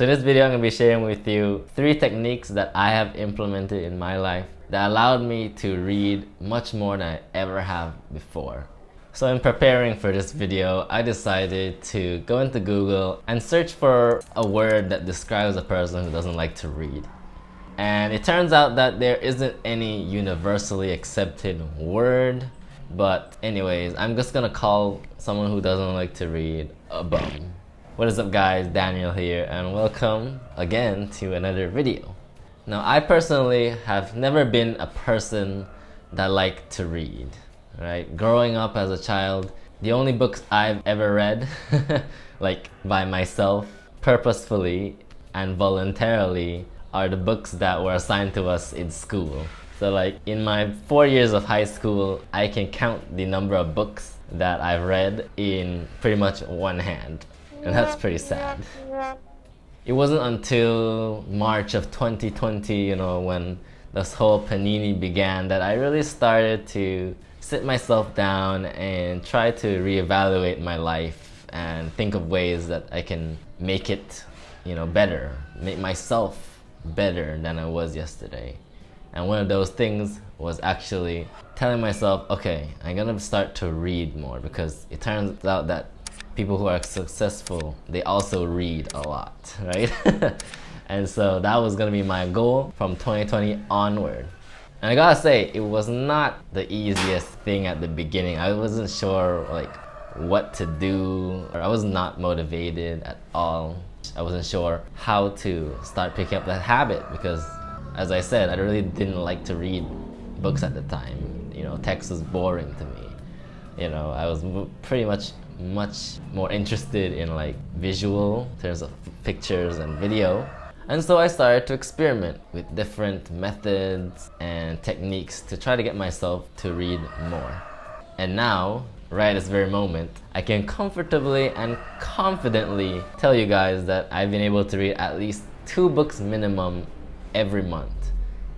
So in this video, I'm going to be sharing with you 3 techniques that I have implemented in my life that allowed me to read much more than I ever have before. So in preparing for this video, I decided to go into Google and search for a word that describes a person who doesn't like to read. And it turns out that there isn't any universally accepted word. But anyways, I'm just gonna call someone who doesn't like to read a bum. What is up guys, Daniel here, and welcome again to another video. Now I personally have never been a person that liked to read, right? Growing up as a child, the only books I've ever read, like by myself, purposefully and voluntarily, are the books that were assigned to us in school. So like in my 4 years of high school, I can count the number of books that I've read in pretty much one hand. And that's pretty sad. It wasn't until March of 2020, when this whole panini began, that I really started to sit myself down and try to reevaluate my life and think of ways that I can make it, better, make myself better than I was yesterday. And one of those things was actually telling myself, okay, I'm gonna start to read more, because it turns out that people who are successful, they also read a lot, right? And so that was gonna be my goal from 2020 onward. And I gotta say, it was not the easiest thing at the beginning. I wasn't sure what to do, or I was not motivated at all. I wasn't sure how to start picking up that habit because, as I said, I really didn't like to read books at the time. Text was boring to me. I was pretty much more interested in visual, in terms of pictures and video. And so I started to experiment with different methods and techniques to try to get myself to read more. And now, right this very moment, I can comfortably and confidently tell you guys that I've been able to read at least 2 books minimum every month.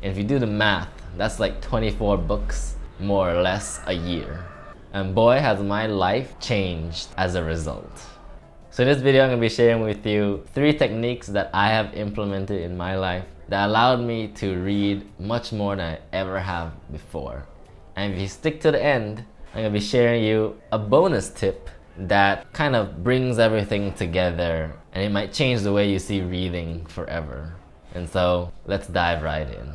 And if you do the math, that's like 24 books more or less a year. And boy, has my life changed as a result. So in this video, I'm going to be sharing with you 3 techniques that I have implemented in my life that allowed me to read much more than I ever have before. And if you stick to the end, I'm going to be sharing you a bonus tip that kind of brings everything together, and it might change the way you see reading forever. And so let's dive right in.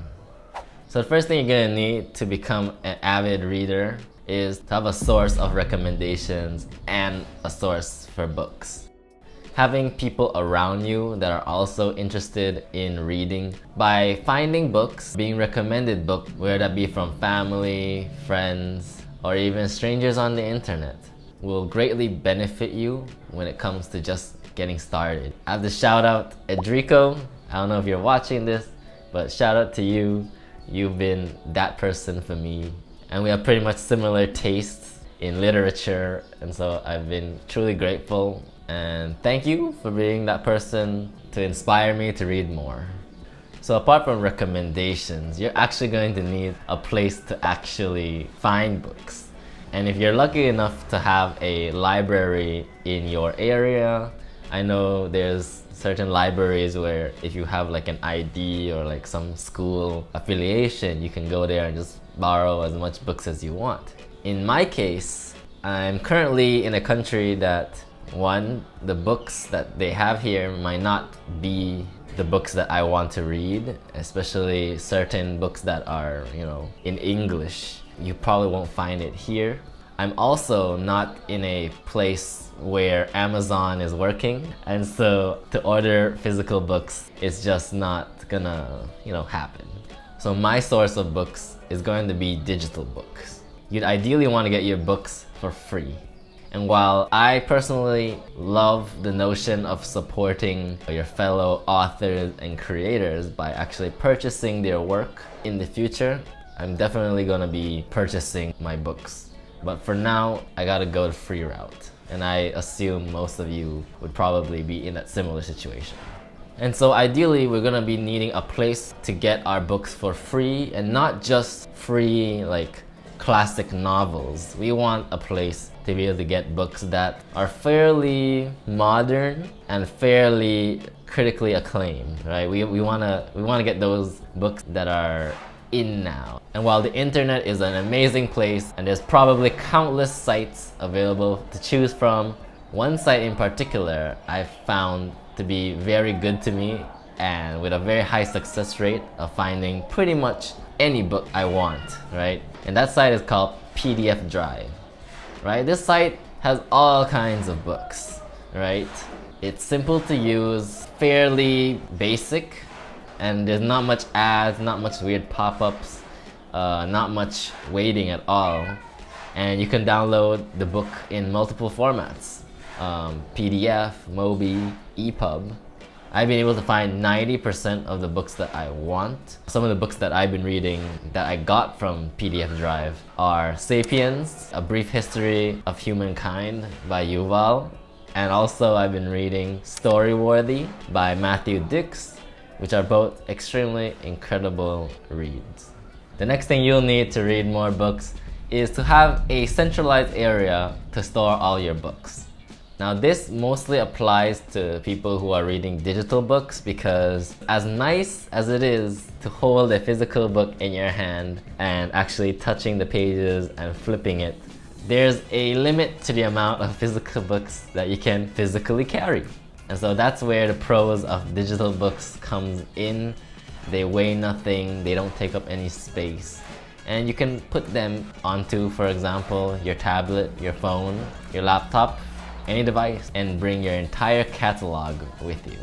So the first thing you're going to need to become an avid reader is to have a source of recommendations and a source for books. Having people around you that are also interested in reading, by finding books, being recommended books, whether that be from family, friends, or even strangers on the internet, will greatly benefit you when it comes to just getting started. I have to shout out Edrico. I don't know if you're watching this, but shout out to you. You've been that person for me. And we have pretty much similar tastes in literature, and so I've been truly grateful. And thank you for being that person to inspire me to read more. So apart from recommendations, you're actually going to need a place to actually find books. And if you're lucky enough to have a library in your area, I know there's certain libraries where if you have an ID or some school affiliation, you can go there and just borrow as much books as you want. In my case, I'm currently in a country that, one, the books that they have here might not be the books that I want to read, especially certain books that are, in English. You probably won't find it here. I'm also not in a place where Amazon is working, and so to order physical books is just not gonna, happen. So my source of books is going to be digital books. You'd ideally want to get your books for free. And while I personally love the notion of supporting your fellow authors and creators by actually purchasing their work in the future, I'm definitely going to be purchasing my books. But for now, I gotta go the free route. And I assume most of you would probably be in that similar situation. And so ideally, we're gonna be needing a place to get our books for free, and not just free classic novels. We want a place to to be able to get books that are fairly modern and fairly critically acclaimed, right? We wanna get those books that are in now. And while the internet is an amazing place and there's probably countless sites available to choose from, one site in particular I've found to be very good to me and with a very high success rate of finding pretty much any book I want, right? And that site is called PDF Drive, right? This site has all kinds of books, right? It's simple to use, fairly basic, and there's not much ads, not much weird pop-ups, not much waiting at all. And you can download the book in multiple formats, PDF, Mobi, EPUB. I've been able to find 90% of the books that I want. Some of the books that I've been reading that I got from PDF Drive are Sapiens, A Brief History of Humankind by Yuval, and also I've been reading Storyworthy by Matthew Dix, which are both extremely incredible reads. The next thing you'll need to read more books is to have a centralized area to store all your books. Now this mostly applies to people who are reading digital books because as nice as it is to hold a physical book in your hand and actually touching the pages and flipping it, there's a limit to the amount of physical books that you can physically carry. And so that's where the pros of digital books comes in. They weigh nothing, they don't take up any space. And you can put them onto, for example, your tablet, your phone, your laptop, any device, and bring your entire catalog with you.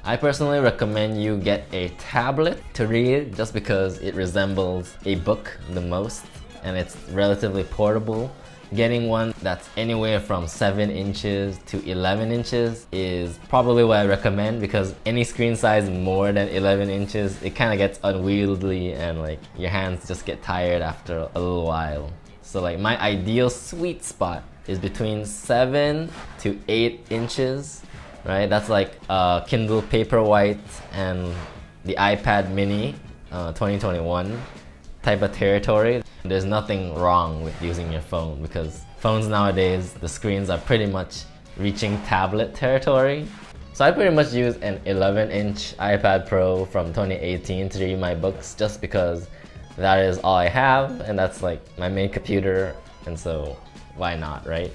I personally recommend you get a tablet to read just because it resembles a book the most and it's relatively portable. Getting one that's anywhere from 7 inches to 11 inches is probably what I recommend because any screen size more than 11 inches, it kind of gets unwieldy and like your hands just get tired after a little while. So like my ideal sweet spot is between 7 to 8 inches, right? That's like Kindle Paperwhite and the iPad Mini 2021 type of territory. There's nothing wrong with using your phone because phones nowadays, the screens are pretty much reaching tablet territory. So I pretty much use an 11-inch iPad Pro from 2018 to read my books just because that is all I have and that's like my main computer, and so why not, right?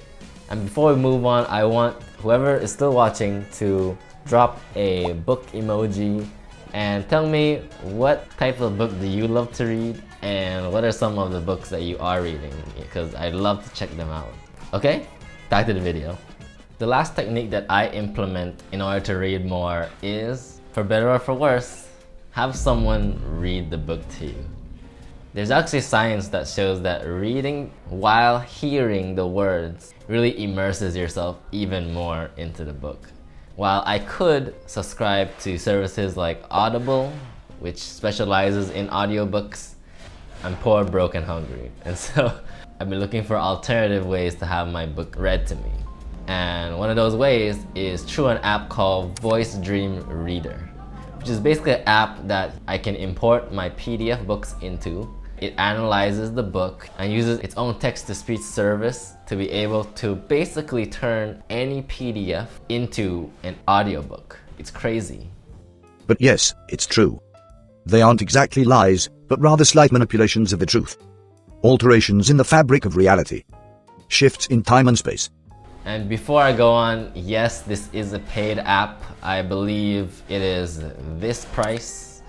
And before we move on, I want whoever is still watching to drop a book emoji and tell me what type of book do you love to read and what are some of the books that you are reading, because I'd love to check them out. Okay, back to the video. The last technique that I implement in order to read more is, for better or for worse, have someone read the book to you. There's actually science that shows that reading while hearing the words really immerses yourself even more into the book. While I could subscribe to services like Audible, which specializes in audiobooks, I'm poor, broke, and hungry. And so I've been looking for alternative ways to have my book read to me. And one of those ways is through an app called Voice Dream Reader, which is basically an app that I can import my PDF books into. It analyzes the book and uses its own text-to-speech service to be able to basically turn any PDF into an audiobook. It's crazy. But yes, it's true. They aren't exactly lies, but rather slight manipulations of the truth. Alterations in the fabric of reality. Shifts in time and space. And before I go on, yes, this is a paid app. I believe it is this price.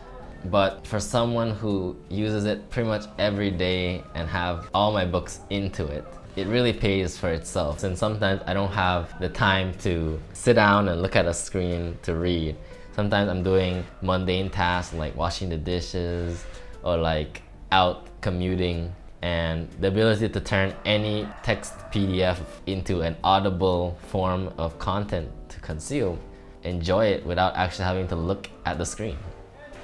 But for someone who uses it pretty much every day and have all my books into it, it really pays for itself. And sometimes I don't have the time to sit down and look at a screen to read. Sometimes I'm doing mundane tasks like washing the dishes or like out commuting, and the ability to turn any text PDF into an audible form of content to consume, enjoy it without actually having to look at the screen.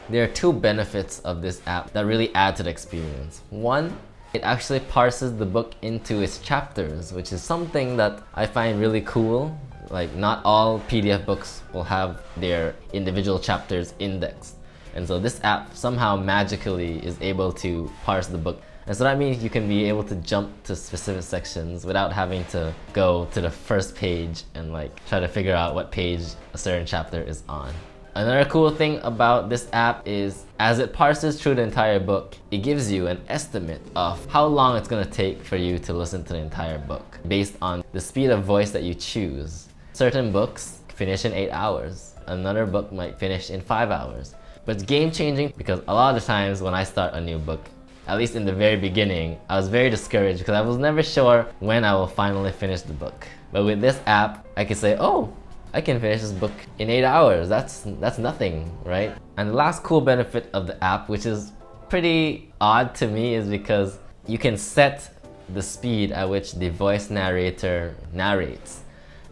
There are two benefits of this app that really add to the experience. One, it actually parses the book into its chapters, which is something that I find really cool. Like, not all PDF books will have their individual chapters indexed. And so this app somehow magically is able to parse the book And so that means you can be able to jump to specific sections without having to go to the first page and like try to figure out what page a certain chapter is on. Another cool thing about this app is as it parses through the entire book, it gives you an estimate of how long it's going to take for you to listen to the entire book based on the speed of voice that you choose. Certain books finish in 8 hours. Another book might finish in 5 hours. But it's game changing because a lot of the times when I start a new book, at least in the very beginning, I was very discouraged because I was never sure when I will finally finish the book. But with this app, I can say, oh, I can finish this book in 8 hours. That's nothing, right? And the last cool benefit of the app, which is pretty odd to me, is because you can set the speed at which the voice narrator narrates.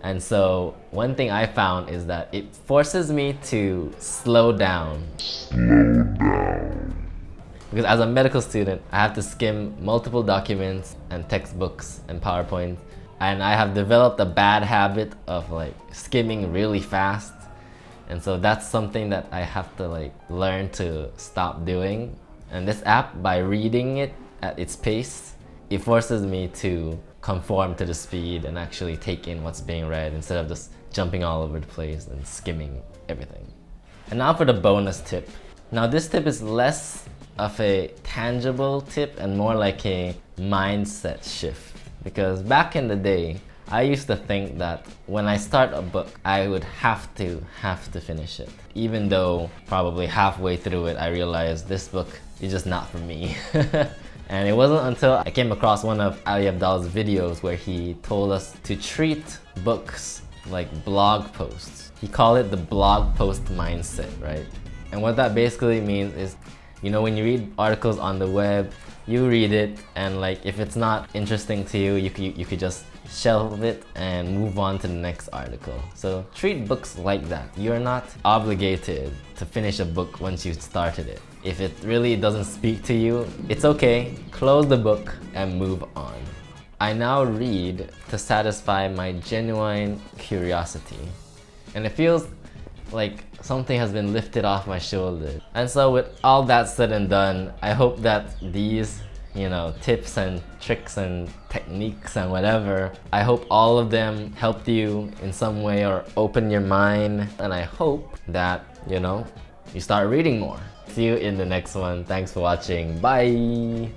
And so one thing I found is that it forces me to slow down. Because as a medical student, I have to skim multiple documents and textbooks and PowerPoint. And I have developed a bad habit of like skimming really fast. And so that's something that I have to like learn to stop doing. And this app, by reading it at its pace, it forces me to conform to the speed and actually take in what's being read instead of just jumping all over the place and skimming everything. And now for the bonus tip. Now this tip is less of a tangible tip and more like a mindset shift. Because back in the day, I used to think that when I start a book, I would have to finish it. Even though probably halfway through it, I realized this book is just not for me. And it wasn't until I came across one of Ali Abdaal's videos where he told us to treat books like blog posts. He called it the blog post mindset, right? And what that basically means is, you know, when you read articles on the web, you read it and like if it's not interesting to you, you could just shelve it and move on to the next article. So treat books like that. You're not obligated to finish a book once you've started it. If it really doesn't speak to you, it's okay. Close the book and move on. I now read to satisfy my genuine curiosity. And it feels like something has been lifted off my shoulders. And so with all that said and done, I hope that these, you know, tips and tricks and techniques and whatever, I hope all of them helped you in some way or open your mind. And I hope that, you know, you start reading more. See you in the next one. Thanks for watching. Bye!